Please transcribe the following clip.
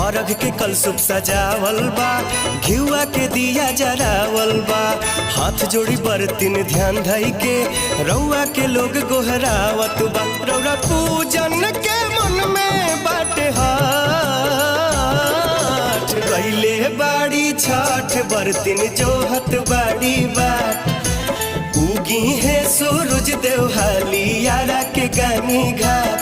अरघ के कलसुप सजावल बा, घिउआ के दिया जरावल बा। हाथ जोड़ी बरतिन ध्यान धई के रउआ के लोग गोहरावत बा। रउरा पूजन के मन में बाटे हाथ कैले बाड़ी छठ बरतिन जोहत बाड़ी बाट। उगी है सूरज देव हाली यारा के गानी घाट।